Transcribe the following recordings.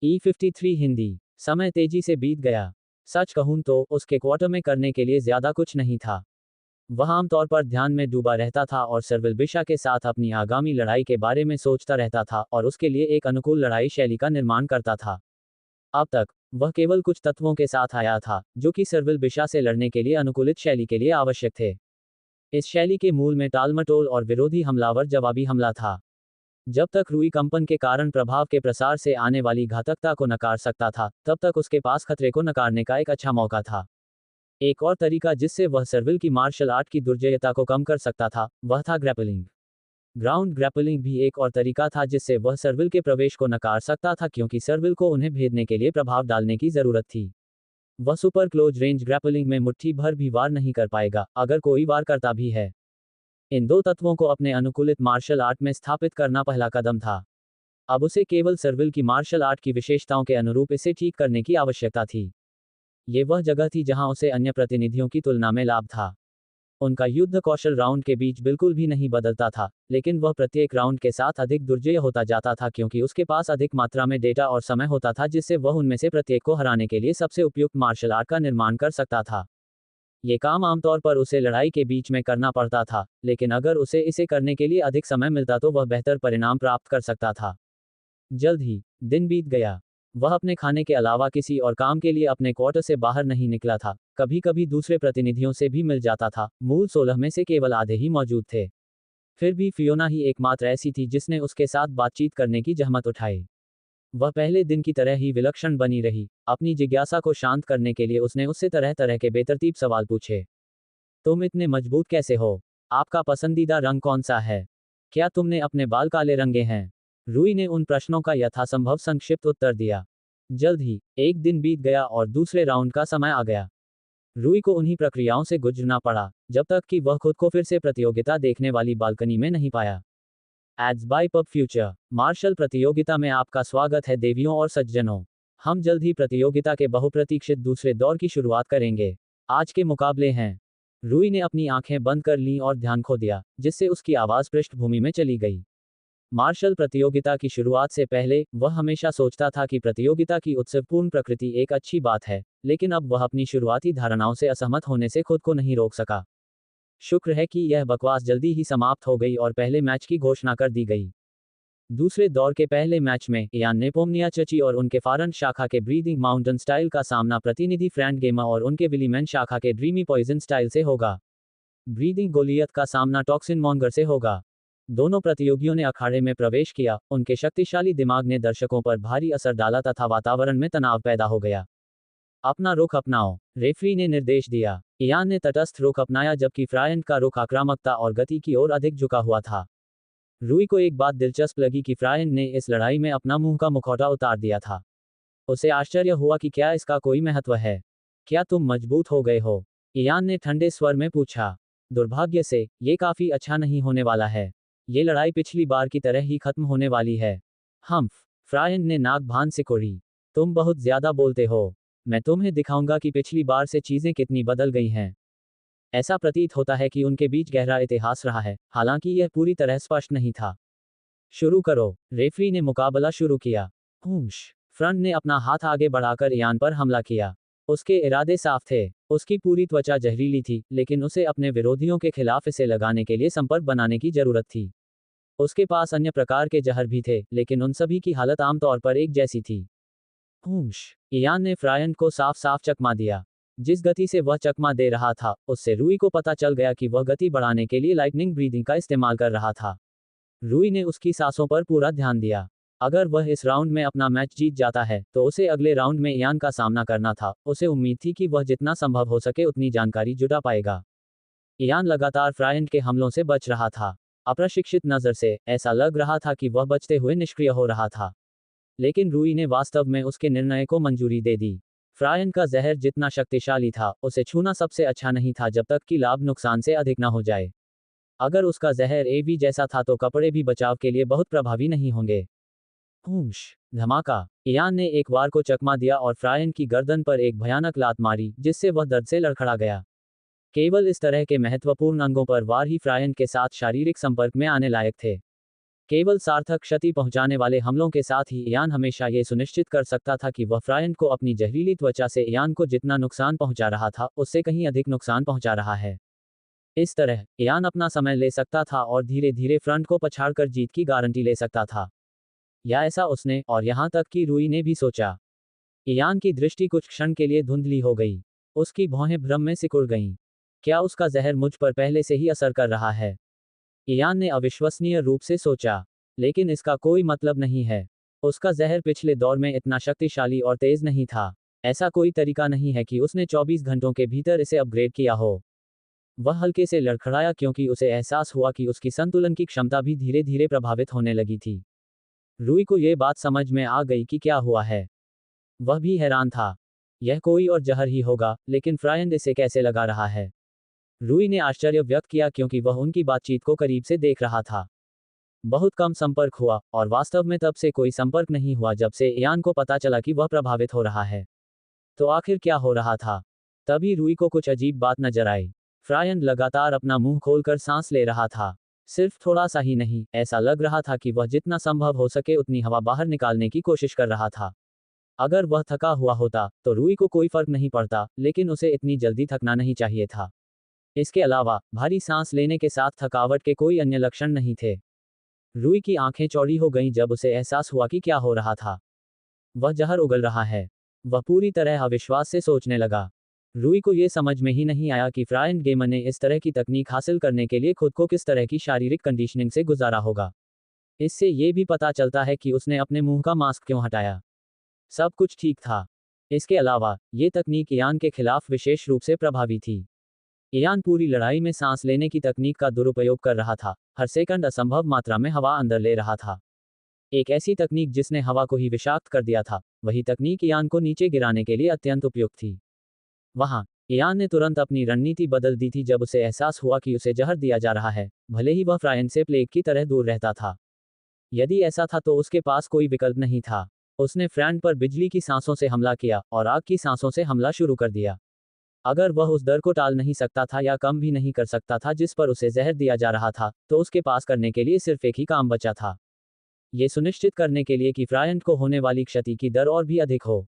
E53 Hindi. समय तेजी से बीत गया। सच कहूं तो उसके क्वार्टर में करने के लिए ज्यादा कुछ नहीं था। वह आमतौर पर ध्यान में डूबा रहता था और सर्विल बिशा के साथ अपनी आगामी लड़ाई के बारे में सोचता रहता था और उसके लिए एक अनुकूल लड़ाई शैली का निर्माण करता था। अब तक वह केवल कुछ तत्वों के साथ आया था जो कि सर्विल बिशा से लड़ने के लिए अनुकूलित शैली के लिए आवश्यक थे। इस शैली के मूल में टालमटोल और विरोधी हमलावर जवाबी हमला था। जब तक रूई कंपन के कारण प्रभाव के प्रसार से आने वाली घातकता को नकार सकता था, तब तक उसके पास खतरे को नकारने का एक अच्छा मौका था। एक और तरीका जिससे वह सर्विल की मार्शल आर्ट की दुर्जयता को कम कर सकता था, वह था ग्रैपलिंग। ग्राउंड ग्रैपलिंग भी एक और तरीका था जिससे वह सर्विल के प्रवेश को नकार सकता था क्योंकि सर्विल को उन्हें भेदने के लिए प्रभाव डालने की जरूरत थी। वह सुपर क्लोज रेंज ग्रैपलिंग में मुट्ठी भर भी वार नहीं कर पाएगा, अगर कोई वार करता भी है। इन दो तत्वों को अपने अनुकूलित मार्शल आर्ट में स्थापित करना पहला कदम था। अब उसे केवल सर्विल की मार्शल आर्ट की विशेषताओं के अनुरूप इसे ठीक करने की आवश्यकता थी। ये वह जगह थी जहां उसे अन्य प्रतिनिधियों की तुलना में लाभ था। उनका युद्ध कौशल राउंड के बीच बिल्कुल भी नहीं बदलता था, लेकिन वह प्रत्येक राउंड के साथ अधिक दुर्जय होता जाता था क्योंकि उसके पास अधिक मात्रा में डेटा और समय होता था जिससे वह उनमें से प्रत्येक को हराने के लिए सबसे उपयुक्त मार्शल आर्ट का निर्माण कर सकता था। ये काम आमतौर पर उसे लड़ाई के बीच में करना पड़ता था, लेकिन अगर उसे इसे करने के लिए अधिक समय मिलता तो वह बेहतर परिणाम प्राप्त कर सकता था। जल्द ही दिन बीत गया। वह अपने खाने के अलावा किसी और काम के लिए अपने क्वार्टर से बाहर नहीं निकला था। कभी कभी दूसरे प्रतिनिधियों से भी मिल जाता था, मूल 16 में से केवल आधे ही मौजूद थे। फिर भी फियोना ही एकमात्र ऐसी थी जिसने उसके साथ बातचीत करने की जहमत उठाई। वह पहले दिन की तरह ही विलक्षण बनी रही। अपनी जिज्ञासा को शांत करने के लिए उसने उससे तरह तरह के बेतरतीब सवाल पूछे। तुम इतने मजबूत कैसे हो? आपका पसंदीदा रंग कौन सा है? क्या तुमने अपने बाल काले रंगे हैं? रूई ने उन प्रश्नों का यथासंभव संक्षिप्त उत्तर दिया। जल्द ही एक दिन बीत गया और दूसरे राउंड का समय आ गया। रूई को उन्हीं प्रक्रियाओं से गुजरना पड़ा जब तक कि वह खुद को फिर से प्रतियोगिता देखने वाली बालकनी में नहीं पाया। Ads by pub future martial प्रतियोगिता में आपका स्वागत है देवियों और सज्जनों। हम जल्द ही प्रतियोगिता के बहुप्रतीक्षित दूसरे दौर की शुरुआत करेंगे। आज के मुकाबले हैं। रूई ने अपनी आंखें बंद कर लीं और ध्यान खो दिया, जिससे उसकी आवाज पृष्ठभूमि में चली गई। मार्शल प्रतियोगिता की शुरुआत से पहले वह हमेशा सोचता था कि प्रतियोगिता की उत्सवपूर्ण प्रकृति एक अच्छी बात है, लेकिन अब वह अपनी शुरुआती धारणाओं से असहमत होने से खुद को नहीं रोक सका। शुक्र है कि यह बकवास जल्दी ही समाप्त हो गई और पहले मैच की घोषणा कर दी गई। दूसरे दौर के पहले मैच में इयान नेपोम्नियाचची और उनके फारन शाखा के ब्रीदिंग माउंटेन स्टाइल का सामना प्रतिनिधि फ्रैंक गेमा और उनके विलीमैन शाखा के ड्रीमी पॉइजन स्टाइल से होगा। ब्रीदिंग गोलियत का सामना टॉक्सिन मॉन्गर से होगा। दोनों प्रतियोगियों ने अखाड़े में प्रवेश किया। उनके शक्तिशाली दिमाग ने दर्शकों पर भारी असर डाला तथा वातावरण में तनाव पैदा हो गया। अपना रुख अपनाओ, रेफरी ने निर्देश दिया। इयान ने तटस्थ रुख अपनाया जबकि फ्रायंट का रुख आक्रामकता और गति की ओर अधिक झुका हुआ था। रूई को एक बात दिलचस्प लगी कि फ्रायंट ने इस लड़ाई में अपना मुंह का मुखौटा उतार दिया था। उसे आश्चर्य हुआ कि क्या इसका कोई महत्व है। क्या तुम मजबूत हो गए हो? इयान ने ठंडे स्वर में पूछा। दुर्भाग्य से ये काफी अच्छा नहीं होने वाला है। ये लड़ाई पिछली बार की तरह ही खत्म होने वाली है। हम्फ, फ्रायंट ने नाक भान सिकोड़ी। तुम बहुत ज्यादा बोलते हो। मैं तुम्हें दिखाऊंगा कि पिछली बार से चीजें कितनी बदल गई हैं। ऐसा प्रतीत होता है कि उनके बीच गहरा इतिहास रहा है, हालांकि यह पूरी तरह स्पष्ट नहीं था। शुरू करो, रेफरी ने मुकाबला शुरू किया। हूश, फ्रंट ने अपना हाथ आगे बढ़ाकर इयान पर हमला किया। उसके इरादे साफ थे। उसकी पूरी त्वचा जहरीली थी, लेकिन उसे अपने विरोधियों के खिलाफ इसे लगाने के लिए संपर्क बनाने की जरूरत थी। उसके पास अन्य प्रकार के जहर भी थे, लेकिन उन सभी की हालत आमतौर पर एक जैसी थी। हूश, इयान ने फ्रायंट को साफ साफ चकमा दिया। जिस गति से वह चकमा दे रहा था, उससे रूई को पता चल गया कि वह गति बढ़ाने के लिए लाइटनिंग ब्रीदिंग का इस्तेमाल कर रहा था। रूई ने उसकी सांसों पर पूरा ध्यान दिया। अगर वह इस राउंड में अपना मैच जीत जाता है, तो उसे अगले राउंड में इयान का सामना करना था। उसे उम्मीद थी कि वह जितना संभव हो सके उतनी जानकारी जुटा पाएगा। इयान लगातार फ्रायंट के हमलों से बच रहा था। अप्रशिक्षित नजर से ऐसा लग रहा था कि वह बचते हुए निष्क्रिय हो रहा था। लेकिन रूई ने वास्तव में उसके निर्णय को मंजूरी दे दी। फ्रायंट का जहर जितना शक्तिशाली था, उसे छूना सबसे अच्छा नहीं था जब तक कि लाभ नुकसान से अधिक न हो जाए। अगर उसका जहर एवी जैसा था तो कपड़े भी बचाव के लिए बहुत प्रभावी नहीं होंगे। हूश, धमाका, इयान ने एक वार को चकमा दिया और फ्रायंट की गर्दन पर एक भयानक लात मारी, जिससे वह दर्द से लड़खड़ा गया। केवल इस तरह के महत्वपूर्ण अंगों पर वार ही फ्रायंट के साथ शारीरिक संपर्क में आने लायक थे। केवल सार्थक क्षति पहुंचाने वाले हमलों के साथ ही इयान हमेशा ये सुनिश्चित कर सकता था कि वह फ्रायंट को अपनी जहरीली त्वचा से इयान को जितना नुकसान पहुंचा रहा था उससे कहीं अधिक नुकसान पहुंचा रहा है। इस तरह इयान अपना समय ले सकता था और धीरे धीरे फ्रंट को पछाड़कर जीत की गारंटी ले सकता था। या ऐसा उसने और यहां तक कि रूई ने भी सोचा। इयान की दृष्टि कुछ क्षण के लिए धुंधली हो गई। उसकी भौहें भ्रम में सिकुड़ गईं। क्या उसका जहर मुझ पर पहले से ही असर कर रहा है? इयान ने अविश्वसनीय रूप से सोचा। लेकिन इसका कोई मतलब नहीं है। उसका जहर पिछले दौर में इतना शक्तिशाली और तेज नहीं था। ऐसा कोई तरीका नहीं है कि उसने 24 घंटों के भीतर इसे अपग्रेड किया हो। वह हल्के से लड़खड़ाया क्योंकि उसे एहसास हुआ कि उसकी संतुलन की क्षमता भी धीरे धीरे प्रभावित होने लगी थी। रूई को यह बात समझ में आ गई कि क्या हुआ है। वह भी हैरान था। यह कोई और जहर ही होगा, लेकिन फ्रायंट इसे कैसे लगा रहा है? रूई ने आश्चर्य व्यक्त किया क्योंकि वह उनकी बातचीत को करीब से देख रहा था। बहुत कम संपर्क हुआ, और वास्तव में तब से कोई संपर्क नहीं हुआ जब से इयान को पता चला कि वह प्रभावित हो रहा है। तो आखिर क्या हो रहा था? तभी रूई को कुछ अजीब बात नजर आई। फ्रायंट लगातार अपना मुंह खोलकर सांस ले रहा था। सिर्फ थोड़ा सा ही नहीं, ऐसा लग रहा था कि वह जितना संभव हो सके उतनी हवा बाहर निकालने की कोशिश कर रहा था। अगर वह थका हुआ होता तो रूई को कोई फर्क नहीं पड़ता, लेकिन उसे इतनी जल्दी थकना नहीं चाहिए था। इसके अलावा भारी सांस लेने के साथ थकावट के कोई अन्य लक्षण नहीं थे। रूई की आंखें चौड़ी हो गईं जब उसे एहसास हुआ कि क्या हो रहा था। वह जहर उगल रहा है। वह पूरी तरह अविश्वास से सोचने लगा। रूई को यह समझ में ही नहीं आया कि फ्रायंट गेमर ने इस तरह की तकनीक हासिल करने के लिए खुद को किस तरह की शारीरिक कंडीशनिंग से गुजारा होगा। इससे ये भी पता चलता है कि उसने अपने मुंह का मास्क क्यों हटाया। सब कुछ ठीक था। इसके अलावा ये तकनीक इयान के खिलाफ विशेष रूप से प्रभावी थी। इयान पूरी लड़ाई में सांस लेने की तकनीक का दुरुपयोग कर रहा था। हर सेकंड असंभव मात्रा में हवा अंदर ले रहा था। एक ऐसी तकनीक जिसने हवा को ही विषाक्त कर दिया था। वही तकनीक इयान को नीचे गिराने के लिए अत्यंत उपयुक्त थी। वहां इयान ने तुरंत अपनी रणनीति बदल दी थी जब उसे एहसास हुआ कि उसे जहर दिया जा रहा है, भले ही वह फ्रायंट से प्लेग की तरह दूर रहता था। यदि ऐसा था तो उसके पास कोई विकल्प नहीं था। उसने फ्रायंट पर बिजली की सांसों से हमला किया और आग की सांसों से हमला शुरू कर दिया। अगर वह उस दर को टाल नहीं सकता था या कम भी नहीं कर सकता था जिस पर उसे जहर दिया जा रहा था, तो उसके पास करने के लिए सिर्फ एक ही काम बचा था। ये सुनिश्चित करने के लिए कि फ्रायंट को होने वाली क्षति की दर और भी अधिक हो।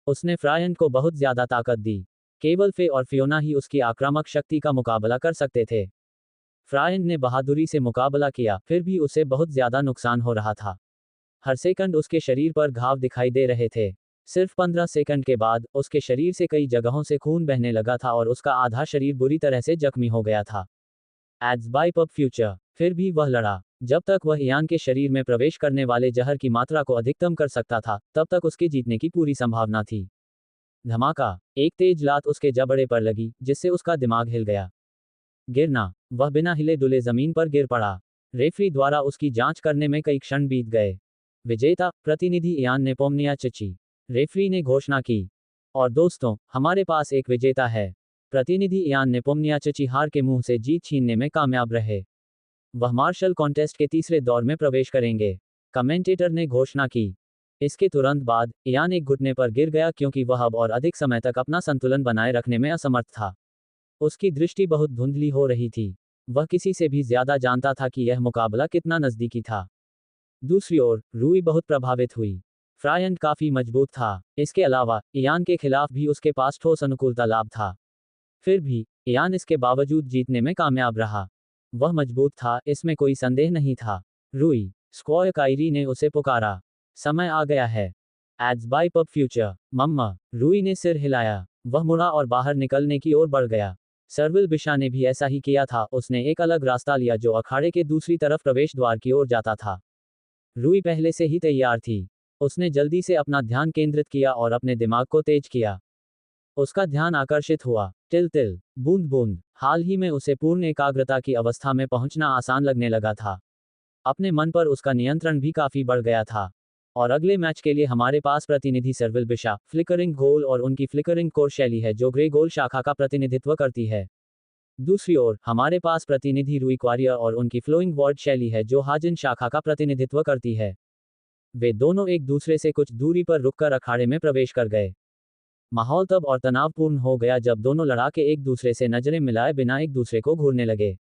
उसने फ्रायंट को बहुत ज्यादा ताकत दी। केवल फे और फियोना ही उसकी आक्रामक शक्ति का मुकाबला कर सकते थे। फ्रायंट ने बहादुरी से मुकाबला किया, फिर भी उसे बहुत ज्यादा नुकसान हो रहा था। हर सेकंड उसके शरीर पर घाव दिखाई दे रहे थे। सिर्फ 15 सेकंड के बाद उसके शरीर से कई जगहों से खून बहने लगा था और उसका आधा शरीर बुरी तरह से जख्मी हो गया था। Ads by pub future. फिर भी वह लड़ा। जब तक वह इयान के शरीर में प्रवेश करने वाले जहर की मात्रा को अधिकतम कर सकता था, तब तक उसके जीतने की पूरी संभावना थी। धमाका। एक तेज लात उसके जबड़े पर लगी, जिससे उसका दिमाग हिल गया। गिरना। वह बिना हिले डुले जमीन पर गिर पड़ा। रेफरी द्वारा उसकी जांच करने में कई क्षण बीत गए। विजेता प्रतिनिधि इयान नेपोम्निया चिची। रेफरी ने घोषणा की। और दोस्तों, हमारे पास एक विजेता है। प्रतिनिधि इयान नेपोम्निया चिची हार के मुंह से जीत छीनने में कामयाब रहे। वह मार्शल कॉन्टेस्ट के तीसरे दौर में प्रवेश करेंगे। कमेंटेटर ने घोषणा की। इसके तुरंत बाद इयान एक घुटने पर गिर गया क्योंकि वह अब और अधिक समय तक अपना संतुलन बनाए रखने में असमर्थ था। उसकी दृष्टि बहुत धुंधली हो रही थी। वह किसी से भी ज्यादा जानता था कि यह मुकाबला कितना नजदीकी था। दूसरी ओर रूई बहुत प्रभावित हुई। फ्रायंट काफी मजबूत था। इसके अलावा इयान के खिलाफ भी उसके पास ठोस अनुकूलता लाभ था। फिर भी इयान इसके बावजूद जीतने में कामयाब रहा। वह मजबूत था, इसमें कोई संदेह नहीं था। रूई स्क्वायर कायरी ने उसे पुकारा। समय आ गया है। Ads by pub future. मम्मा। रूई ने सिर हिलाया। वह मुड़ा और बाहर निकलने की ओर बढ़ गया। सर्विल बिशा ने भी ऐसा ही किया था। उसने एक अलग रास्ता लिया जो अखाड़े के दूसरी तरफ प्रवेश द्वार की ओर जाता था। रूई पहले से ही तैयार थी। उसने जल्दी से अपना ध्यान केंद्रित किया और अपने दिमाग को तेज किया। उसका ध्यान आकर्षित हुआ। तिल तिल, बूंद बूंद। हाल ही में उसे पूर्ण एकाग्रता की अवस्था में पहुंचना आसान लगने लगा था। अपने मन पर उसका नियंत्रण भी काफी बढ़ गया था। और अगले मैच के लिए हमारे पास प्रतिनिधि सर्विल बिशा, फ्लिकरिंग गोल और उनकी फ्लिकरिंग कोर शैली है जो ग्रे गोल शाखा का प्रतिनिधित्व करती है। दूसरी ओर हमारे पास प्रतिनिधि रूई क्वारियर और उनकी फ्लोइंग वर्ड शैली है जो हाजिन शाखा का प्रतिनिधित्व करती है। वे दोनों एक दूसरे से कुछ दूरी पर रुककर अखाड़े में प्रवेश कर गए। माहौल तब और तनावपूर्ण हो गया जब दोनों लड़ाके एक दूसरे से नजरें मिलाए बिना एक दूसरे को घूरने लगे।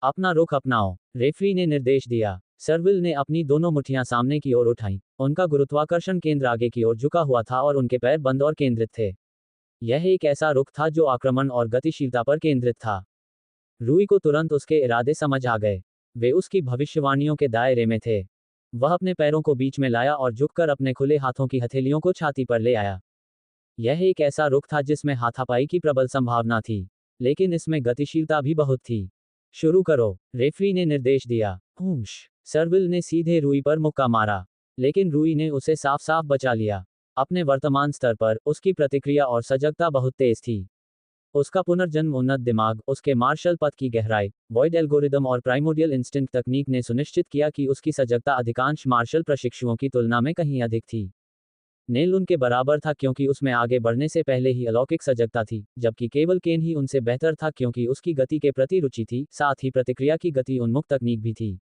अपना रुख अपनाओ, रेफरी ने निर्देश दिया। सर्विल ने अपनी दोनों मुट्ठियां सामने की ओर उठाईं। उनका गुरुत्वाकर्षण केंद्र आगे की ओर झुका हुआ था और उनके पैर बंद और केंद्रित थे। यह एक ऐसा रुख था जो आक्रमण और गतिशीलता पर केंद्रित था। रूई को तुरंत उसके इरादे समझ आ गए। वे उसकी भविष्यवाणियों के दायरे में थे। वह अपने पैरों को बीच में लाया और झुककर अपने खुले हाथों की हथेलियों को छाती पर ले आया। यह एक ऐसा रुख था जिसमें हाथापाई की प्रबल संभावना थी, लेकिन इसमें गतिशीलता भी बहुत थी। शुरू करो, रेफरी ने निर्देश दिया। हूश। सर्विल ने सीधे रूई पर मुक्का मारा, लेकिन रूई ने उसे साफ साफ बचा लिया। अपने वर्तमान स्तर पर उसकी प्रतिक्रिया और सजगता बहुत तेज थी। उसका पुनर्जन्म उन्नत दिमाग, उसके मार्शल पथ की गहराई, वॉइड एल्गोरिदम और प्राइमोडियल इंस्टिंक्ट तकनीक ने सुनिश्चित किया कि उसकी सजगता अधिकांश मार्शल प्रशिक्षुओं की तुलना में कहीं अधिक थी। नेल उनके बराबर था क्योंकि उसमें आगे बढ़ने से पहले ही अलौकिक सजगता थी, जबकि केवल केन ही उनसे बेहतर था क्योंकि उसकी गति के प्रति रुचि थी, साथ ही प्रतिक्रिया की गति उन्मुख तकनीक भी थी।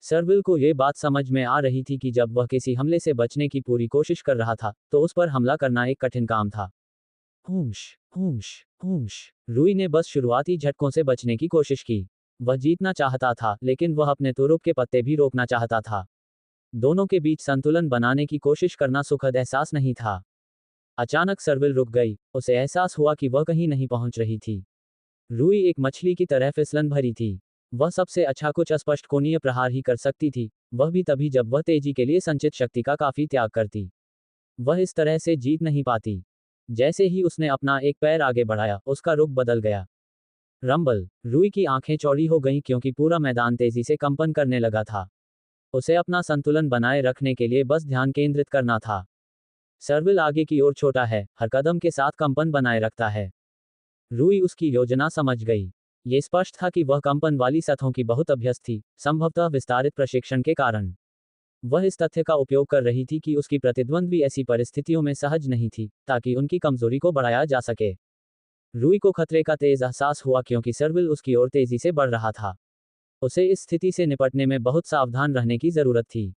सर्विल को यह बात समझ में आ रही थी कि जब वह किसी हमले से बचने की पूरी कोशिश कर रहा था, तो उस पर हमला करना एक कठिन काम था। हूश, हूश, हूश। रूई ने बस शुरुआती झटकों से बचने की कोशिश की। वह जीतना चाहता था, लेकिन वह अपने तुरुप के पत्ते भी रोकना चाहता था। दोनों के बीच संतुलन बनाने की कोशिश करना सुखद एहसास नहीं था। अचानक सर्विल रुक गई। उसे एहसास हुआ कि वह कहीं नहीं पहुंच रही थी। रूई एक मछली की तरह फिसलन भरी थी। वह सबसे अच्छा कुछ अस्पष्ट कोणीय प्रहार ही कर सकती थी, वह भी तभी जब वह तेजी के लिए संचित शक्ति का काफी त्याग करती। वह इस तरह से जीत नहीं पाती। जैसे ही उसने अपना एक पैर आगे बढ़ाया, उसका रुख बदल गया। रंबल। रूई की आंखें चौड़ी हो गईं क्योंकि पूरा मैदान तेजी से कंपन करने लगा था। उसे अपना संतुलन बनाए रखने के लिए बस ध्यान केंद्रित करना था। सर्विल आगे की ओर छोटा है, हर कदम के साथ कंपन बनाए रखता है। रूई उसकी योजना समझ गई। ये स्पष्ट था कि वह कंपन वाली सतहों की बहुत अभ्यस्त थी, संभवतः विस्तारित प्रशिक्षण के कारण। वह इस तथ्य का उपयोग कर रही थी कि उसकी प्रतिद्वंद्वी ऐसी परिस्थितियों में सहज नहीं थी, ताकि उनकी कमजोरी को बढ़ाया जा सके। रूई को खतरे का तेज एहसास हुआ क्योंकि सर्विल उसकी ओर तेजी से बढ़ रहा था। उसे इस स्थिति से निपटने में बहुत सावधान रहने की जरूरत थी।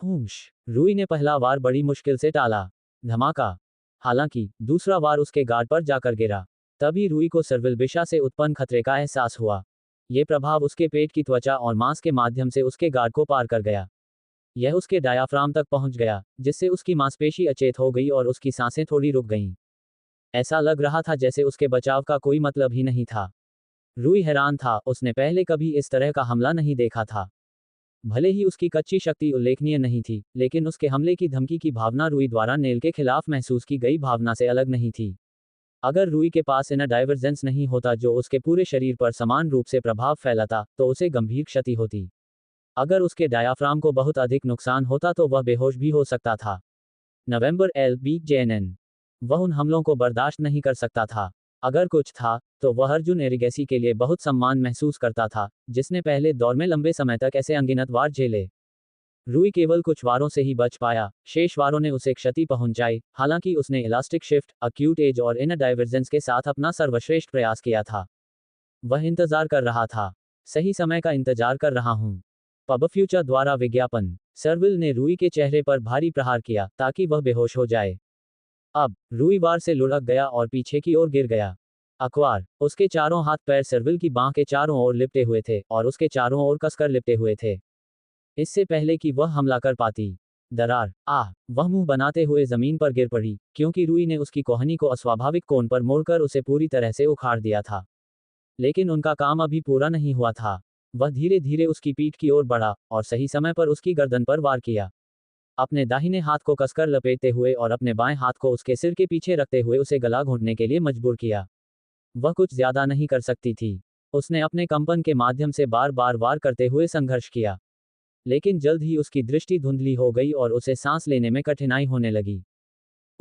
हूश। रूई ने पहला वार बड़ी मुश्किल से टाला। धमाका। हालांकि दूसरा वार उसके गार्ड पर जाकर गिरा। तभी रूई को सर्विल बिशा से उत्पन्न खतरे का एहसास हुआ। ये प्रभाव उसके पेट की त्वचा और मांस के माध्यम से उसके गार्ड को पार कर गया। यह उसके डायाफ्राम तक पहुंच गया, जिससे उसकी मांसपेशी अचेत हो गई और उसकी सांसें थोड़ी रुक गईं। ऐसा लग रहा था जैसे उसके बचाव का कोई मतलब ही नहीं था। रूई हैरान था, उसने पहले कभी इस तरह का हमला नहीं देखा था। भले ही उसकी कच्ची शक्ति उल्लेखनीय नहीं थी, लेकिन उसके हमले की धमकी की भावना रूई द्वारा नेल के खिलाफ महसूस की गई भावना से अलग नहीं थी। अगर रूई के पास इनर डाइवर्जेंस नहीं होता जो उसके पूरे शरीर पर समान रूप से प्रभाव फैलाता, तो उसे गंभीर क्षति होती। अगर उसके डायाफ्राम को बहुत अधिक नुकसान होता तो वह बेहोश भी हो सकता था। नवंबर LBJNN। वह उन हमलों को बर्दाश्त नहीं कर सकता था। अगर कुछ था, तो वह अर्जुन एरिगेसी के लिए बहुत सम्मान महसूस करता था, जिसने पहले दौर में लंबे समय तक ऐसे अनगिनत वार झेले। रूई केवल कुछ वारों से ही बच पाया, शेष वारों ने उसे क्षति पहुंचाई। हालांकि उसने इलास्टिक शिफ्ट, अक्यूट एज और इनर डाइवर्जेंस के साथ अपना सर्वश्रेष्ठ प्रयास किया था। वह इंतजार कर रहा था। सही समय का इंतजार कर रहा हूं। पबफ्यूचर द्वारा विज्ञापन। सर्विल ने रूई के चेहरे पर भारी प्रहार किया, ताकि वह बेहोश हो जाए। अब रूई वार से लुढ़क गया और पीछे की ओर गिर गया। अखबार। उसके चारों हाथ पैर सर्विल की बांह के चारों ओर लिपटे हुए थे और उसके चारों ओर कसकर लिपटे हुए थे, इससे पहले कि वह हमला कर पाती। दरार। वह मुंह बनाते हुए जमीन पर गिर पड़ी, क्योंकि रूई ने उसकी कोहनी को अस्वाभाविक कोण पर मोड़कर उसे पूरी तरह से उखाड़ दिया था। लेकिन उनका काम अभी पूरा नहीं हुआ था। वह धीरे धीरे उसकी पीठ की ओर बढ़ा और सही समय पर उसकी गर्दन पर वार किया। अपने दाहिने हाथ को कसकर लपेटते हुए और अपने बाएं हाथ को उसके सिर के पीछे रखते हुए उसे गला घोंटने के लिए मजबूर किया। वह कुछ ज्यादा नहीं कर सकती थी। उसने अपने कंपन के माध्यम से बार बार वार करते हुए संघर्ष किया, लेकिन जल्द ही उसकी दृष्टि धुंधली हो गई और उसे सांस लेने में कठिनाई होने लगी।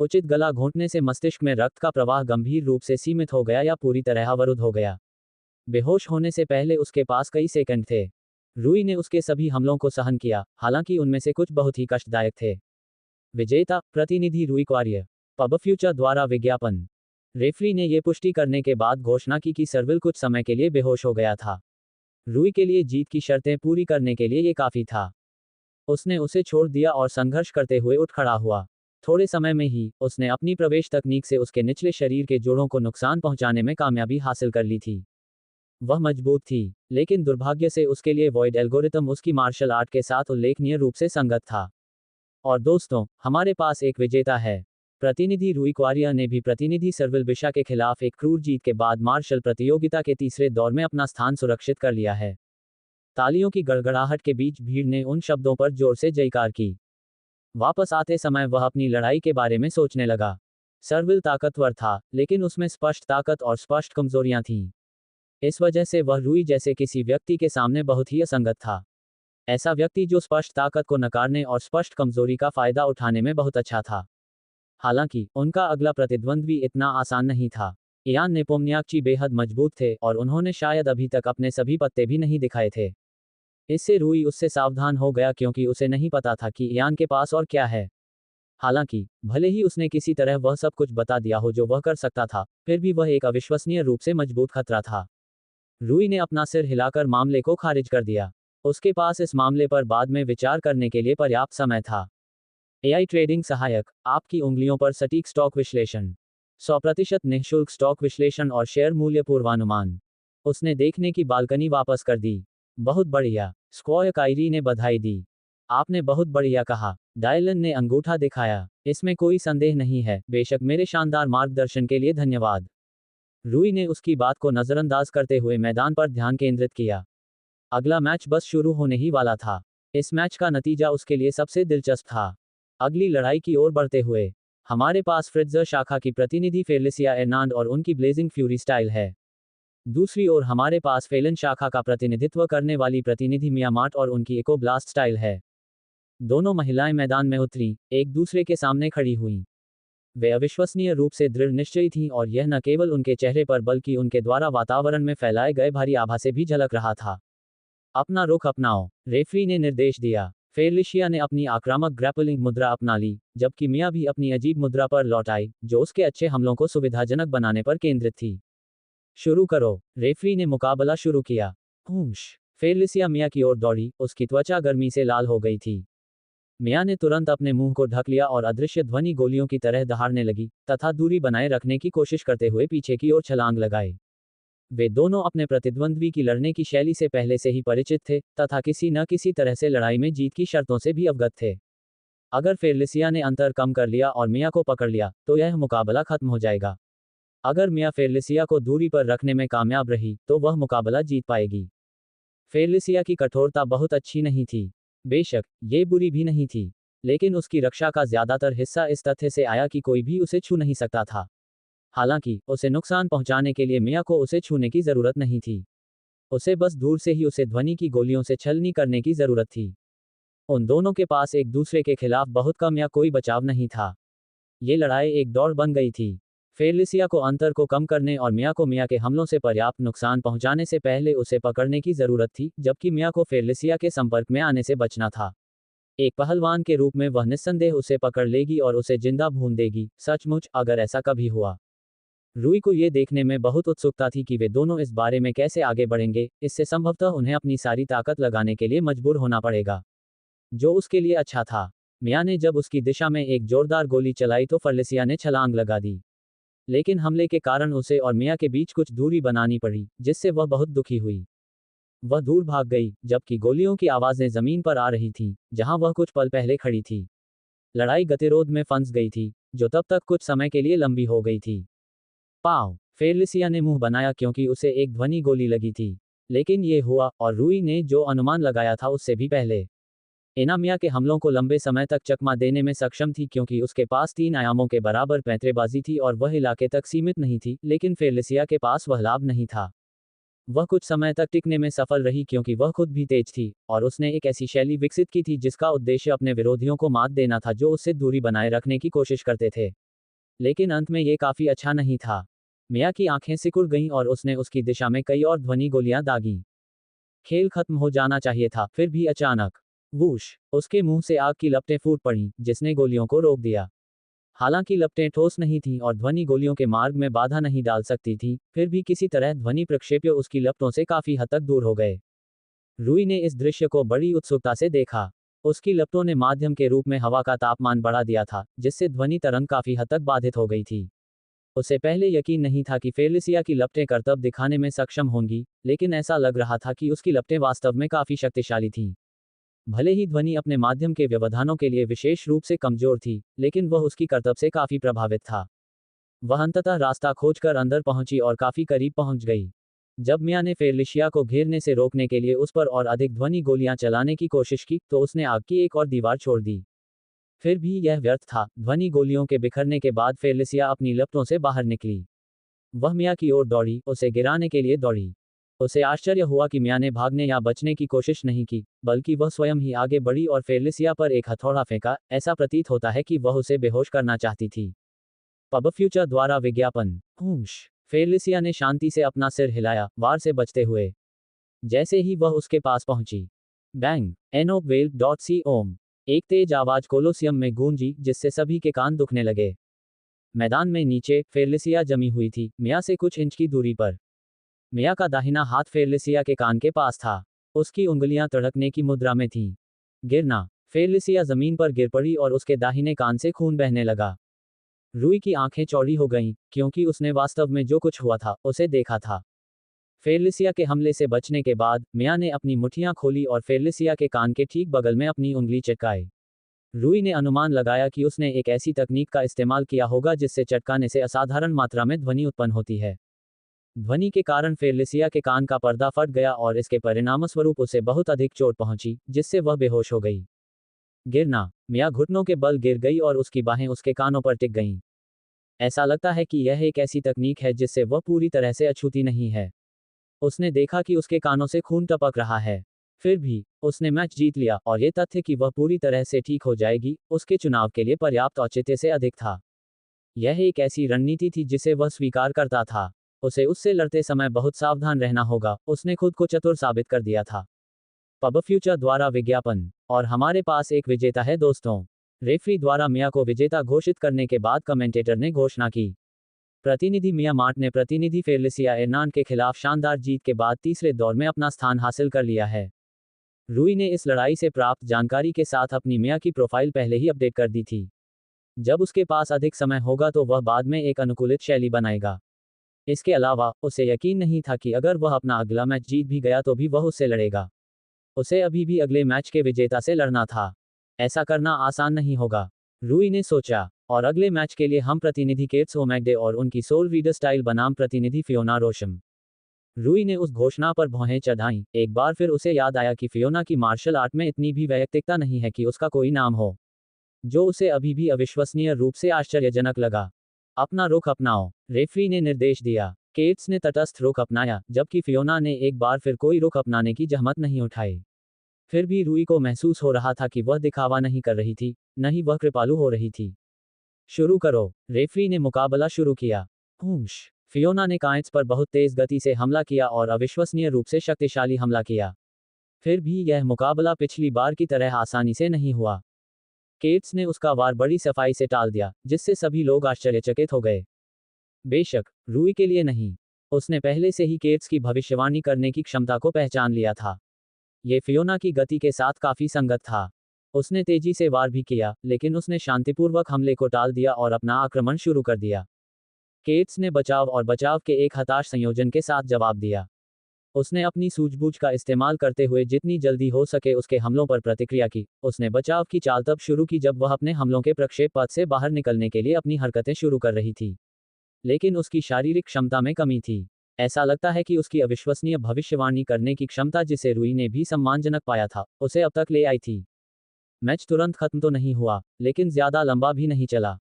उचित गला घोंटने से मस्तिष्क में रक्त का प्रवाह गंभीर रूप से सीमित हो गया या पूरी तरह अवरुद्ध हो गया। बेहोश होने से पहले उसके पास कई सेकंड थे। रूई ने उसके सभी हमलों को सहन किया, हालांकि उनमें से कुछ बहुत ही कष्टदायक थे। विजेता, प्रतिनिधि रूई क्वार्य। पबफ्यूचर द्वारा विज्ञापन। रेफरी ने यह पुष्टि करने के बाद घोषणा की कि सर्विल कुछ समय के लिए बेहोश हो गया था। रूई के लिए जीत की शर्तें पूरी करने के लिए ये काफी था। उसने उसे छोड़ दिया और संघर्ष करते हुए उठ खड़ा हुआ। थोड़े समय में ही उसने अपनी प्रवेश तकनीक से उसके निचले शरीर के जोड़ों को नुकसान पहुंचाने में कामयाबी हासिल कर ली थी। वह मजबूत थी, लेकिन दुर्भाग्य से उसके लिए वॉइड एल्गोरिथम उसकी मार्शल आर्ट के साथ उल्लेखनीय रूप से संगत था। और दोस्तों, हमारे पास एक विजेता है। प्रतिनिधि रूई क्वारिया ने भी प्रतिनिधि सर्विल बिशा के खिलाफ एक क्रूर जीत के बाद मार्शल प्रतियोगिता के तीसरे दौर में अपना स्थान सुरक्षित कर लिया है। तालियों की गड़गड़ाहट के बीच भीड़ ने उन शब्दों पर जोर से जयकार की। वापस आते समय वह अपनी लड़ाई के बारे में सोचने लगा। सर्विल ताकतवर था, लेकिन उसमें स्पष्ट ताकत और स्पष्ट कमजोरियां थीं। इस वजह से वह रूई जैसे किसी व्यक्ति के सामने बहुत ही असंगत था। ऐसा व्यक्ति जो स्पष्ट ताकत को नकारने और स्पष्ट कमजोरी का फायदा उठाने में बहुत अच्छा था। हालांकि उनका अगला प्रतिद्वंद्वी इतना आसान नहीं था। इयान नेपोम्नियाक्ची बेहद मजबूत थे और उन्होंने शायद अभी तक अपने सभी पत्ते भी नहीं दिखाए थे। इससे रूई उससे सावधान हो गया क्योंकि उसे नहीं पता था कि इयान के पास और क्या है। हालांकि भले ही उसने किसी तरह वह सब कुछ बता दिया हो जो वह कर सकता था, फिर भी वह एक अविश्वसनीय रूप से मजबूत खतरा था। रूई ने अपना सिर हिलाकर मामले को खारिज कर दिया। उसके पास इस मामले पर बाद में विचार करने के लिए पर्याप्त समय था। एआई ट्रेडिंग सहायक, आपकी उंगलियों पर सटीक स्टॉक विश्लेषण, 100% निःशुल्क स्टॉक विश्लेषण और शेयर मूल्य पूर्वानुमान। उसने देखने की बालकनी वापस कर दी। बहुत बढ़िया, स्क्वायर कायरी ने बधाई दी। आपने बहुत बढ़िया कहा, डायलन ने अंगूठा दिखाया। इसमें कोई संदेह नहीं है, बेशक मेरे शानदार मार्गदर्शन के लिए धन्यवाद। रूई ने उसकी बात को नजरअंदाज करते हुए मैदान पर ध्यान केंद्रित किया। अगला मैच बस शुरू होने ही वाला था। इस मैच का नतीजा उसके लिए सबसे दिलचस्प था। अगली लड़ाई की ओर बढ़ते हुए, हमारे पास फ्रिट्जर शाखा की प्रतिनिधि फेलिसिया एर्नांड और उनकी ब्लेजिंग फ्यूरी स्टाइल है। दूसरी ओर हमारे पास फेलन शाखा का प्रतिनिधित्व करने वाली प्रतिनिधि मियामाट और उनकी इको ब्लास्ट स्टाइल है। दोनों महिलाएं मैदान में उतरी, एक दूसरे के सामने खड़ी हुईं। वे अविश्वसनीय रूप से दृढ़ निश्चयी थीं और यह न केवल उनके चेहरे पर बल्कि उनके द्वारा वातावरण में फैलाए गए भारी आभा से भी झलक रहा था। अपना रुख अपनाओ, रेफरी ने निर्देश दिया। फेलिशिया ने अपनी आक्रामक ग्रैपलिंग मुद्रा अपना ली, जबकि मिया भी अपनी अजीब मुद्रा पर लौट आई, जो उसके अच्छे हमलों को सुविधाजनक बनाने पर केंद्रित थी। शुरू करो, रेफरी ने मुकाबला शुरू किया। हूश, फेलिसिया मिया की ओर दौड़ी, उसकी त्वचा गर्मी से लाल हो गई थी। मिया ने तुरंत अपने मुंह को ढक लिया और अदृश्य ध्वनि गोलियों की तरह दहाड़ने लगी, तथा दूरी बनाए रखने की कोशिश करते हुए पीछे की ओर छलांग लगाए। वे दोनों अपने प्रतिद्वंद्वी की लड़ने की शैली से पहले से ही परिचित थे, तथा किसी न किसी तरह से लड़ाई में जीत की शर्तों से भी अवगत थे। अगर फेलिसिया ने अंतर कम कर लिया और मिया को पकड़ लिया, तो यह मुकाबला खत्म हो जाएगा। अगर मिया फेलिसिया को दूरी पर रखने में कामयाब रही, तो वह मुकाबला जीत पाएगी। फेलिसिया की कठोरता बहुत अच्छी नहीं थी। बेशक, ये बुरी भी नहीं थी, लेकिन उसकी रक्षा का ज्यादातर हिस्सा इस तथ्य से आया कि कोई भी उसे छू नहीं सकता था। हालांकि, उसे नुकसान पहुंचाने के लिए मिया को उसे छूने की जरूरत नहीं थी। उसे बस दूर से ही उसे ध्वनि की गोलियों से छलनी करने की जरूरत थी। उन दोनों के पास एक दूसरे के खिलाफ बहुत कम या कोई बचाव नहीं था। ये लड़ाई एक दौड़ बन गई थी। फेलिसिया को अंतर को कम करने और मिया को मिया के हमलों से पर्याप्त नुकसान पहुंचाने से पहले उसे पकड़ने की जरूरत थी, जबकि मिया को फेलिसिया के संपर्क में आने से बचना था। एक पहलवान के रूप में वह निस्संदेह उसे पकड़ लेगी और उसे जिंदा भून देगी, सचमुच, अगर ऐसा कभी हुआ। रूई को ये देखने में बहुत उत्सुकता थी कि वे दोनों इस बारे में कैसे आगे बढ़ेंगे, इससे संभवतः उन्हें अपनी सारी ताकत लगाने के लिए मजबूर होना पड़ेगा, जो उसके लिए अच्छा था। मिया ने जब उसकी दिशा में एक जोरदार गोली चलाई तो फेलिसिया ने छलांग लगा दी। लेकिन हमले के कारण उसे और मिया के बीच कुछ दूरी बनानी पड़ी, जिससे वह बहुत दुखी हुई। वह दूर भाग गई, जबकि गोलियों की आवाजें जमीन पर आ रही थीं, जहां वह कुछ पल पहले खड़ी थी। लड़ाई गतिरोध में फंस गई थी, जो तब तक कुछ समय के लिए लंबी हो गई थी। पाव, फेलिसिया ने मुंह बनाया क्योंकि उसे एक ध्वनि गोली लगी थी। लेकिन ये हुआ, और रूई ने जो अनुमान लगाया था उससे भी पहले। एना मिया के हमलों को लंबे समय तक चकमा देने में सक्षम थी क्योंकि उसके पास 3 आयामों के बराबर पैंतरेबाजी थी और वह इलाके तक सीमित नहीं थी, लेकिन फेलिसिया के पास वह लाभ नहीं था। वह कुछ समय तक टिकने में सफल रही क्योंकि वह खुद भी तेज थी, और उसने एक ऐसी शैली विकसित की थी जिसका उद्देश्य अपने विरोधियों को मात देना था जो उससे दूरी बनाए रखने की कोशिश करते थे। लेकिन अंत में ये काफी अच्छा नहीं था। मिया की आंखें सिकुड़ गईं और उसने उसकी दिशा में कई और ध्वनि गोलियां दागीं। खेल खत्म हो जाना चाहिए था, फिर भी अचानक, वूश, उसके मुंह से आग की लपटें फूट पड़ीं, जिसने गोलियों को रोक दिया। हालांकि लपटें ठोस नहीं थीं और ध्वनि गोलियों के मार्ग में बाधा नहीं डाल सकती थीं, फिर भी किसी तरह ध्वनि प्रक्षेप्य उसकी लपटों से काफी हद तक दूर हो गए। रूई ने इस दृश्य को बड़ी उत्सुकता से देखा। उसकी लपटों ने माध्यम के रूप में हवा का तापमान बढ़ा दिया था, जिससे ध्वनि तरंग काफी हद तक बाधित हो गई थी। उसे पहले यकीन नहीं था कि फेलिसिया की लपटें करतब दिखाने में सक्षम होंगी, लेकिन ऐसा लग रहा था कि उसकी लपटें वास्तव में काफी शक्तिशाली थीं। भले ही ध्वनि अपने माध्यम के व्यवधानों के लिए विशेष रूप से कमजोर थी, लेकिन वह उसकी करतब से काफी प्रभावित था। वह अंततः रास्ता खोजकर अंदर पहुंची और काफी करीब पहुंच गई। जब मिया ने फेलिशिया को घेरने से रोकने के लिए उस पर और अधिक ध्वनि गोलियां चलाने की कोशिश की, तो उसने आग की एक और दीवार छोड़ दी। फिर भी यह व्यर्थ था। ध्वनि गोलियों के बिखरने के बाद फेलिसिया अपनी लपटों से बाहर निकली। वह मिया की ओर दौड़ी, उसे गिराने के लिए दौड़ी। उसे आश्चर्य हुआ कि मिया ने भागने या बचने की कोशिश नहीं की, बल्कि वह स्वयं ही आगे बढ़ी और फेलिसिया पर एक हथौड़ा फेंका। ऐसा प्रतीत होता है कि वह उसे बेहोश करना चाहती थी। पब फ्यूचर द्वारा विज्ञापन। हूश। फेलिसिया ने शांति से अपना सिर हिलाया, वार से बचते हुए। जैसे ही वह उसके पास पहुंची, बैंग NOVAIL.com। एक तेज आवाज कोलोसियम में गूंजी, जिससे सभी के कान दुखने लगे। मैदान में नीचे फेलिसिया जमी हुई थी, मिया से कुछ इंच की दूरी पर। मिया का दाहिना हाथ फेलिसिया के कान के पास था। उसकी उंगलियां तड़कने की मुद्रा में थीं। गिरना। फेलिसिया जमीन पर गिर पड़ी और उसके दाहिने कान से खून बहने लगा। रूई की आंखें चौड़ी हो गईं, क्योंकि उसने वास्तव में जो कुछ हुआ था, उसे देखा था। फेलिसिया के हमले से बचने के बाद, मिया ने अपनी मुठ्ठियां खोली और फेलिसिया के कान के ठीक बगल में अपनी उंगली चिपकाई। रूई ने अनुमान लगाया कि उसने एक ऐसी तकनीक का इस्तेमाल किया होगा जिससे चटकाने से असाधारण मात्रा में ध्वनि उत्पन्न होती है। ध्वनि के कारण फेलिसिया के कान का पर्दा फट गया और इसके परिणामस्वरूप उसे बहुत अधिक चोट पहुंची, जिससे वह बेहोश हो गई। गिरना। मिया घुटनों के बल गिर गई और उसकी बाहें उसके कानों पर टिक गईं। ऐसा लगता है कि यह एक ऐसी तकनीक है जिससे वह पूरी तरह से अछूती नहीं है। उसने देखा कि उसके कानों से खून टपक रहा है। फिर भी, उसने मैच जीत लिया और ये तथ्य कि वह पूरी तरह से ठीक हो जाएगी, उसके चुनाव के लिए पर्याप्त औचित्य से अधिक था। यह एक ऐसी रणनीति थी जिसे वह स्वीकार करता था। उसे उससे लड़ते समय बहुत सावधान रहना होगा, उसने खुद को चतुर साबित कर दिया था। पब फ्यूचर द्वारा विज्ञापन। और हमारे पास एक विजेता है दोस्तों। रेफरी द्वारा मिया को विजेता घोषित करने के बाद कमेंटेटर ने घोषणा की। प्रतिनिधि मिया मार्ट ने प्रतिनिधि फेलिसिया एर्नान के खिलाफ शानदार जीत के बाद तीसरे दौर में अपना स्थान हासिल कर लिया है। रूई ने इस लड़ाई से प्राप्त जानकारी के साथ अपनी मिया की प्रोफाइल पहले ही अपडेट कर दी थी। जब उसके पास अधिक समय होगा तो वह बाद में एक अनुकूलित शैली बनाएगा। इसके अलावा, उसे यकीन नहीं था कि अगर वह अपना अगला मैच जीत भी गया तो भी वह उससे लड़ेगा। उसे अभी भी अगले मैच के विजेता से लड़ना था। ऐसा करना आसान नहीं होगा, रूई ने सोचा। और अगले मैच के लिए हम प्रतिनिधि केट्स ओमैगडे और उनकी सोल रीडर स्टाइल बनाम प्रतिनिधि फियोना रोशम। रूई ने उस घोषणा पर भौहें चढ़ाईं। एक बार फिर उसे याद आया कि फियोना की मार्शल आर्ट में इतनी भी वैयक्तिकता नहीं है कि उसका कोई नाम हो, जो उसे अभी भी अविश्वसनीय रूप से आश्चर्यजनक लगा। अपना रुख अपनाओ, रेफरी ने निर्देश दिया। केट्स ने तटस्थ रुख अपनाया, जबकि फियोना ने एक बार फिर कोई रुख अपनाने की जहमत नहीं उठाई। फिर भी रूई को महसूस हो रहा था कि वह दिखावा नहीं कर रही थी, न ही वह कृपालु हो रही थी। शुरू करो, रेफरी ने मुकाबला शुरू किया। हूश। फियोना ने काइट्स पर बहुत तेज गति से हमला किया और अविश्वसनीय रूप से शक्तिशाली हमला किया। फिर भी यह मुकाबला पिछली बार की तरह आसानी से नहीं हुआ। केट्स ने उसका वार बड़ी सफाई से टाल दिया, जिससे सभी लोग आश्चर्यचकित हो गए। बेशक, रूई के लिए नहीं। उसने पहले से ही केट्स की भविष्यवाणी करने की क्षमता को पहचान लिया था। ये फियोना की गति के साथ काफी संगत था। उसने तेजी से वार भी किया, लेकिन उसने शांतिपूर्वक हमले को टाल दिया और अपना आक्रमण शुरू कर दिया। केट्स ने बचाव और बचाव के एक हताश संयोजन के साथ जवाब दिया। उसने अपनी सूझबूझ का इस्तेमाल करते हुए जितनी जल्दी हो सके उसके हमलों पर प्रतिक्रिया की। उसने बचाव की चाल तब शुरू की जब वह अपने हमलों के प्रक्षेप पथ से बाहर निकलने के लिए अपनी हरकतें शुरू कर रही थी। लेकिन उसकी शारीरिक क्षमता में कमी थी। ऐसा लगता है कि उसकी अविश्वसनीय भविष्यवाणी करने की क्षमता, जिसे रूई ने भी सम्मानजनक पाया था, उसे अब तक ले आई थी। मैच तुरंत खत्म तो नहीं हुआ, लेकिन ज्यादा लंबा भी नहीं चला।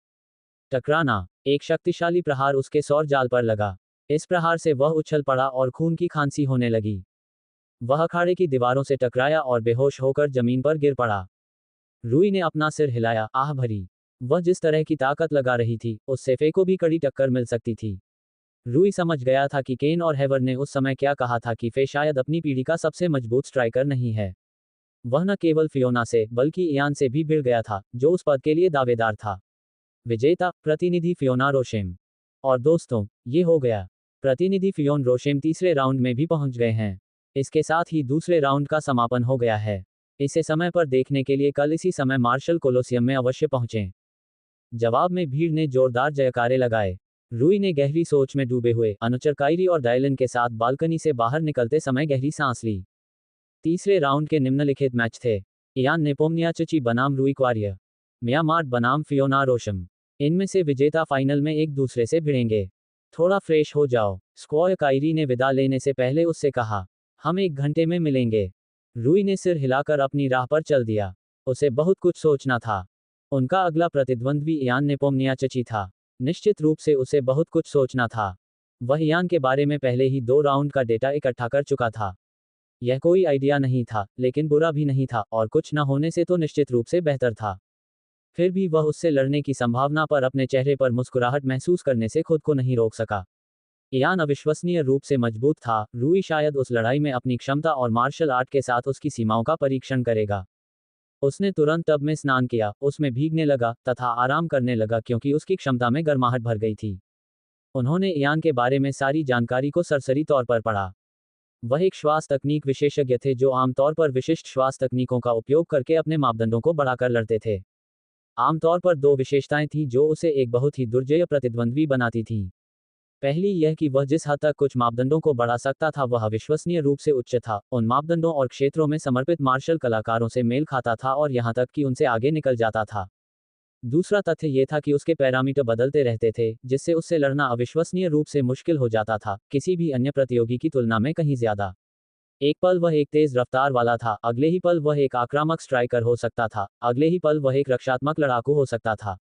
टकराना। एक शक्तिशाली प्रहार उसके सौर जाल पर लगा। इस प्रहार से वह उछल पड़ा और खून की खांसी होने लगी। वह अखाड़े की दीवारों से टकराया और बेहोश होकर जमीन पर गिर पड़ा। रूई ने अपना सिर हिलाया, आह भरी। वह जिस तरह की ताकत लगा रही थी, उससे फे को भी कड़ी टक्कर मिल सकती थी। रूई समझ गया था कि केन और हेवर ने उस समय क्या कहा था कि फे शायद अपनी पीढ़ी का सबसे मजबूत स्ट्राइकर नहीं है। वह न केवल फियोना से, बल्कि इयान से भी भिड़ गया था, जो उस पद के लिए दावेदार था। विजेता, प्रतिनिधि फियोना रोशेम। और दोस्तों, ये हो गया। प्रतिनिधि फियोन रोशेम तीसरे राउंड में भी पहुंच गए हैं। इसके साथ ही दूसरे राउंड का समापन हो गया है। इसे समय पर देखने के लिए कल इसी समय मार्शल कोलोसियम में अवश्य पहुंचें। जवाब में भीड़ ने जोरदार जयकारे लगाए। रूई ने गहरी सोच में डूबे हुए अनुचर कायरी और डायलन के साथ बालकनी से बाहर निकलते समय गहरी सांस ली। तीसरे राउंड के निम्नलिखित मैच थे। इयान नेपोम्नियाचची बनाम रूई क्वारियर, मिया मार्ट बनाम फियोना रोशम। इनमें से विजेता फाइनल में एक दूसरे से भिड़ेंगे। थोड़ा फ्रेश हो जाओ, स्क्वायर कायरी ने विदा लेने से पहले उससे कहा। हम 1 घंटे में मिलेंगे। रूई ने सिर हिलाकर अपनी राह पर चल दिया। उसे बहुत कुछ सोचना था। उनका अगला प्रतिद्वंद्वी इयान नेपोम्नियाचची था। निश्चित रूप से उसे बहुत कुछ सोचना था। वह इयान के बारे में पहले ही 2 राउंड का डेटा इकट्ठा कर चुका था। यह कोई आइडिया नहीं था, लेकिन बुरा भी नहीं था, और कुछ न होने से तो निश्चित रूप से बेहतर था। फिर भी वह उससे लड़ने की संभावना पर अपने चेहरे पर मुस्कुराहट महसूस करने से खुद को नहीं रोक सका। इयान अविश्वसनीय रूप से मजबूत था। रूई शायद उस लड़ाई में अपनी क्षमता और मार्शल आर्ट के साथ उसकी सीमाओं का परीक्षण करेगा। उसने तुरंत टब में स्नान किया, उसमें भीगने लगा तथा आराम करने लगा क्योंकि उसकी क्षमता में गर्माहट भर गई थी। उन्होंने इयान के बारे में सारी जानकारी को सरसरी तौर पर पढ़ा। वह एक श्वास तकनीक विशेषज्ञ थे जो आमतौर पर विशिष्ट श्वास तकनीकों का उपयोग करके अपने मापदंडों को बढ़ाकर लड़ते थे। आमतौर पर 2 विशेषताएं थीं जो उसे एक बहुत ही दुर्जेय प्रतिद्वंद्वी बनाती थीं। पहली यह कि वह जिस हद तक कुछ मापदंडों को बढ़ा सकता था वह अविश्वसनीय रूप से उच्च था, उन मापदंडों और क्षेत्रों में समर्पित मार्शल कलाकारों से मेल खाता था और यहां तक कि उनसे आगे निकल जाता था। दूसरा तथ्य यह था कि उसके पैरामीटर बदलते रहते थे, जिससे उससे लड़ना अविश्वसनीय रूप से मुश्किल हो जाता था, किसी भी अन्य प्रतियोगी की तुलना में कहीं ज्यादा। एक पल वह एक तेज रफ्तार वाला था, अगले ही पल वह एक आक्रामक स्ट्राइकर हो सकता था, अगले ही पल वह एक रक्षात्मक लड़ाकू हो सकता था।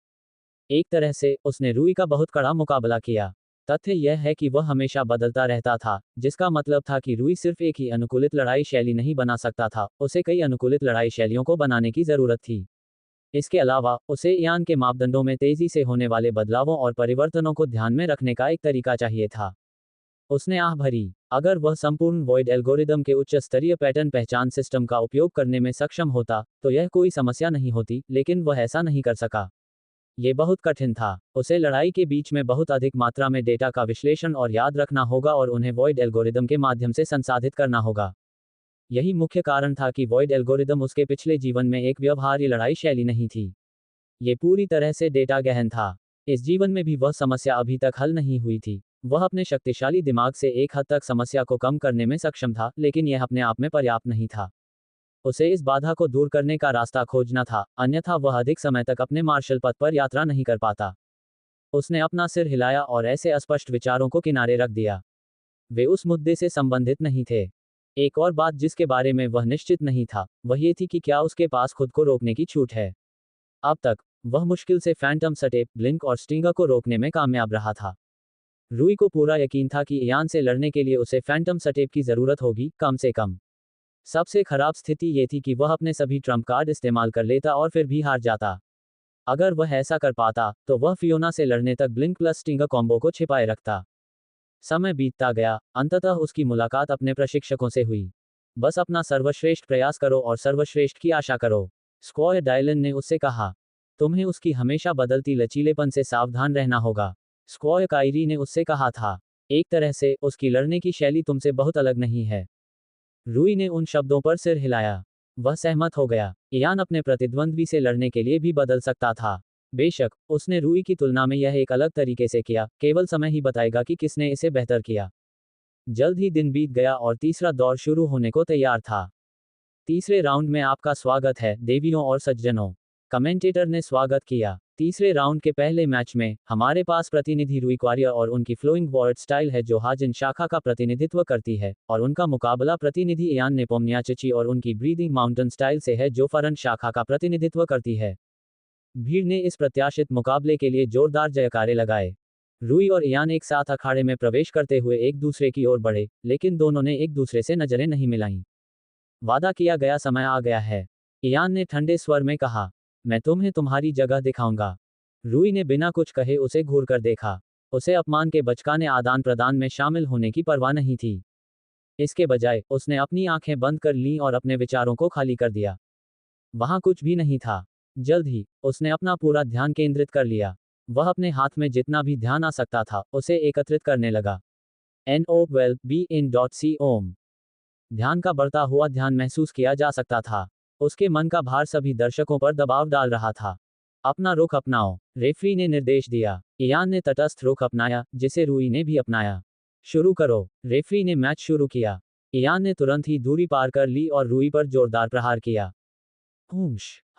एक तरह से उसने रूई का बहुत कड़ा मुकाबला किया। तथ्य यह है कि वह हमेशा बदलता रहता था, जिसका मतलब था कि रूई सिर्फ एक ही अनुकूलित लड़ाई शैली नहीं बना सकता था, उसे कई अनुकूलित लड़ाई शैलियों को बनाने की जरूरत थी। इसके अलावा उसे इयान के मापदंडों में तेजी से होने वाले बदलावों और परिवर्तनों को ध्यान में रखने का एक तरीका चाहिए था। उसने आह भरी। अगर वह संपूर्ण वॉइड एल्गोरिदम के उच्च स्तरीय पैटर्न पहचान सिस्टम का उपयोग करने में सक्षम होता, तो यह कोई समस्या नहीं होती, लेकिन वह ऐसा नहीं कर सका। ये बहुत कठिन था। उसे लड़ाई के बीच में बहुत अधिक मात्रा में डेटा का विश्लेषण और याद रखना होगा और उन्हें वॉइड एल्गोरिदम के माध्यम से संसाधित करना होगा। यही मुख्य कारण था कि वॉइड एल्गोरिदम उसके पिछले जीवन में एक व्यवहार्य लड़ाई शैली नहीं थी। ये पूरी तरह से डेटा गहन था। इस जीवन में भी वह समस्या अभी तक हल नहीं हुई थी। वह अपने शक्तिशाली दिमाग से एक हद तक समस्या को कम करने में सक्षम था, लेकिन यह अपने आप में पर्याप्त नहीं था। उसे इस बाधा को दूर करने का रास्ता खोजना था, अन्यथा वह अधिक समय तक अपने मार्शल पथ पर यात्रा नहीं कर पाता। उसने अपना सिर हिलाया और ऐसे अस्पष्ट विचारों को किनारे रख दिया। वे उस मुद्दे से संबंधित नहीं थे। एक और बात जिसके बारे में वह निश्चित नहीं था, वह ये थी कि क्या उसके पास खुद को रोकने की छूट है। अब तक वह मुश्किल से फैंटम सटेप, ब्लिंक और स्टिंगर को रोकने में कामयाब रहा था। रूई को पूरा यकीन था कि इयान से लड़ने के लिए उसे फैंटम सटेप की जरूरत होगी, कम से कम। सबसे खराब स्थिति ये थी कि वह अपने सभी ट्रम्प कार्ड इस्तेमाल कर लेता और फिर भी हार जाता। अगर वह ऐसा कर पाता, तो वह फियोना से लड़ने तक ब्लिंक प्लस स्टिंगर कॉम्बो को छिपाए रखता। समय बीतता गया, अंततः उसकी मुलाकात अपने प्रशिक्षकों से हुई। बस अपना सर्वश्रेष्ठ प्रयास करो और सर्वश्रेष्ठ की आशा करो, स्क्वायर डायलन ने उससे कहा। तुम्हें उसकी हमेशा बदलती लचीलेपन से सावधान रहना होगा, स्क्वायर कायरी ने उससे कहा था। एक तरह से उसकी लड़ने की शैली तुमसे बहुत अलग नहीं है। रूई ने उन शब्दों पर सिर हिलाया। वह सहमत हो गया। इयान अपने प्रतिद्वंद्वी से लड़ने के लिए भी बदल सकता था। बेशक उसने रूई की तुलना में यह एक अलग तरीके से किया, केवल समय ही बताएगा कि किसने इसे बेहतर किया। जल्द ही दिन बीत गया और तीसरा दौर शुरू होने को तैयार था। तीसरे राउंड में आपका स्वागत है, देवियों और सज्जनों, कमेंटेटर ने स्वागत किया। तीसरे राउंड के पहले मैच में हमारे पास प्रतिनिधि रूई क्वारियर और उनकी फ्लोइंग वर्ड स्टाइल है जो हाजिन शाखा का प्रतिनिधित्व करती है, और उनका मुकाबला प्रतिनिधि इयान नेपोम्नियाचची और उनकी ब्रीदिंग माउंटेन स्टाइल से है जो फरन शाखा का प्रतिनिधित्व करती है। भीड़ ने इस प्रत्याशित मुकाबले के लिए जोरदार जयकारे लगाए। रूई और इयान एक साथ अखाड़े में प्रवेश करते हुए एक दूसरे की ओर बढ़े, लेकिन दोनों ने एक दूसरे से नजरें नहीं मिलाईं। वादा किया गया समय आ गया है, इयान ने ठंडे स्वर में कहा। मैं तुम्हें तुम्हारी जगह दिखाऊंगा। रूई ने बिना कुछ कहे उसे घूर कर देखा। उसे अपमान के बचकाने आदान प्रदान में शामिल होने की परवाह नहीं थी। इसके बजाय उसने अपनी आंखें बंद कर लीं और अपने विचारों को खाली कर दिया। वहां कुछ भी नहीं था। जल्द ही उसने अपना पूरा ध्यान केंद्रित कर लिया। वह अपने हाथ में जितना भी ध्यान आ सकता था उसे एकत्रित करने लगा। NO12BIN.C ओम। ध्यान का बढ़ता हुआ ध्यान महसूस किया जा सकता था। उसके मन का भार सभी दर्शकों पर दबाव डाल रहा था। अपना रुख अपनाओ, रेफरी ने निर्देश दिया। इयान ने तटस्थ रुख अपनाया, जिसे रूई ने भी अपनाया। शुरू करो। रेफरी ने मैच शुरू किया। इयान ने तुरंत ही दूरी पार कर ली और रूई पर जोरदार प्रहार किया।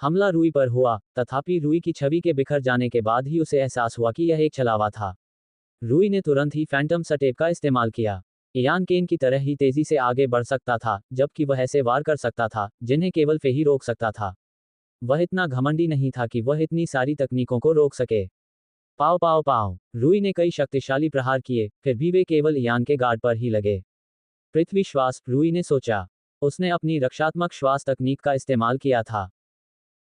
हमला रूई पर हुआ, तथापि रूई की छवि के बिखर जाने के बाद ही उसे एहसास हुआ कि यह एक छलावा था। रूई ने तुरंत ही फैंटम सटेप का इस्तेमाल किया। इयान केन की तरह ही तेजी से आगे बढ़ सकता था, जबकि वह ऐसे वार कर सकता था जिन्हें केवल फे ही रोक सकता था। वह इतना घमंडी नहीं था कि वह इतनी सारी तकनीकों को रोक सके। पाव पाव पाव। रूई ने कई शक्तिशाली प्रहार किए, फिर भी वे केवल इयान के गार्ड पर ही लगे। पृथ्वी श्वास, रूई ने सोचा। उसने अपनी रक्षात्मक श्वास तकनीक का इस्तेमाल किया था।